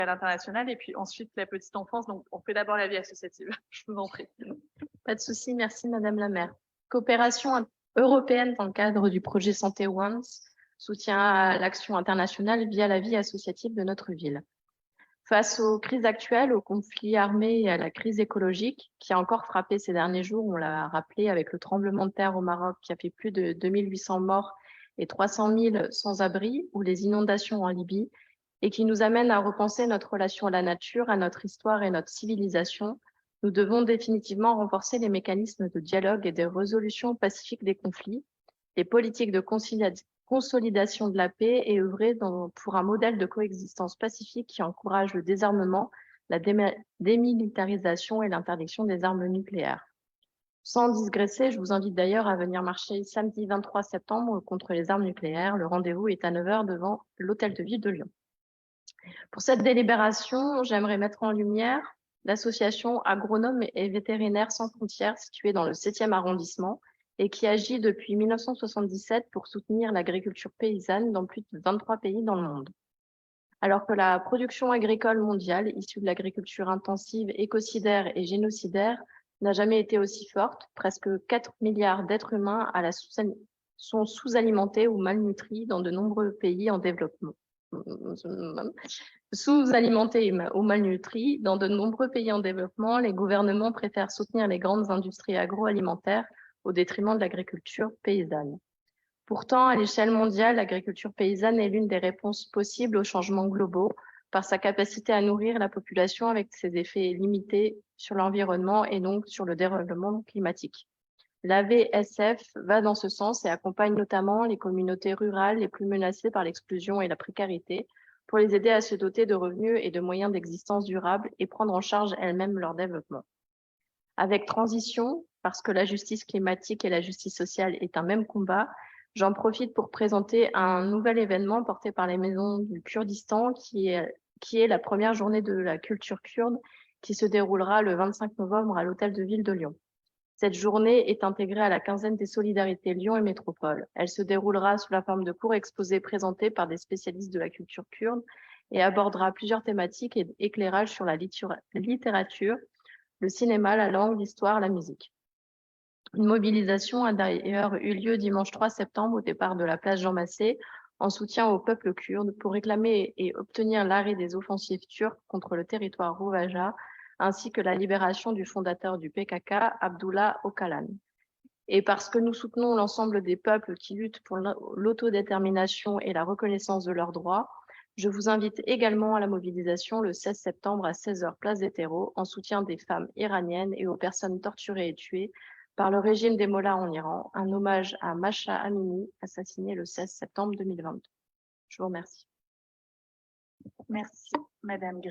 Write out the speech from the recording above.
à l'international et puis ensuite la petite enfance. Donc, on fait d'abord la vie associative. Je vous en prie. Pas de souci, merci Madame la maire. Coopération européenne dans le cadre du projet Santé Once, soutien à l'action internationale via la vie associative de notre ville. Face aux crises actuelles, aux conflits armés et à la crise écologique qui a encore frappé ces derniers jours, on l'a rappelé avec le tremblement de terre au Maroc qui a fait plus de 2800 morts et 300 000 sans-abri, ou les inondations en Libye, et qui nous amène à repenser notre relation à la nature, à notre histoire et notre civilisation, nous devons définitivement renforcer les mécanismes de dialogue et de résolution pacifique des conflits, les politiques de consolidation de la paix et œuvrer pour un modèle de coexistence pacifique qui encourage le désarmement, la démilitarisation et l'interdiction des armes nucléaires. Sans digresser, je vous invite d'ailleurs à venir marcher samedi 23 septembre contre les armes nucléaires. Le rendez-vous est à 9 h devant l'Hôtel de Ville de Lyon. Pour cette délibération, j'aimerais mettre en lumière l'association Agronomes et Vétérinaires sans frontières située dans le 7e arrondissement et qui agit depuis 1977 pour soutenir l'agriculture paysanne dans plus de 23 pays dans le monde. Alors que la production agricole mondiale, issue de l'agriculture intensive, écocidaire et génocidaire, n'a jamais été aussi forte, presque 4 milliards d'êtres humains sont sous-alimentés ou malnutris dans de nombreux pays en développement. Sous-alimentés ou malnutris, dans de nombreux pays en développement, les gouvernements préfèrent soutenir les grandes industries agroalimentaires au détriment de l'agriculture paysanne. Pourtant, à l'échelle mondiale, l'agriculture paysanne est l'une des réponses possibles aux changements globaux par sa capacité à nourrir la population avec ses effets limités sur l'environnement et donc sur le dérèglement climatique. L'AVSF va dans ce sens et accompagne notamment les communautés rurales les plus menacées par l'exclusion et la précarité pour les aider à se doter de revenus et de moyens d'existence durables et prendre en charge elles-mêmes leur développement. Avec transition, parce que la justice climatique et la justice sociale est un même combat, j'en profite pour présenter un nouvel événement porté par les Maisons du Kurdistan qui est la première journée de la culture kurde qui se déroulera le 25 novembre à l'Hôtel de Ville de Lyon. Cette journée est intégrée à la quinzaine des solidarités Lyon et Métropole. Elle se déroulera sous la forme de cours exposés présentés par des spécialistes de la culture kurde et abordera plusieurs thématiques et éclairages sur la littérature, le cinéma, la langue, l'histoire, la musique. Une mobilisation a d'ailleurs eu lieu dimanche 3 septembre au départ de la place Jean Massé en soutien au peuple kurde pour réclamer et obtenir l'arrêt des offensives turques contre le territoire rouvaja ainsi que la libération du fondateur du PKK, Abdullah Öcalan. Et parce que nous soutenons l'ensemble des peuples qui luttent pour l'autodétermination et la reconnaissance de leurs droits, je vous invite également à la mobilisation le 16 septembre à 16 h place des terreaux en soutien des femmes iraniennes et aux personnes torturées et tuées par le régime des mollahs en Iran, un hommage à Mahsa Amini, assassinée le 16 septembre 2022. Je vous remercie. Merci, Madame Gris.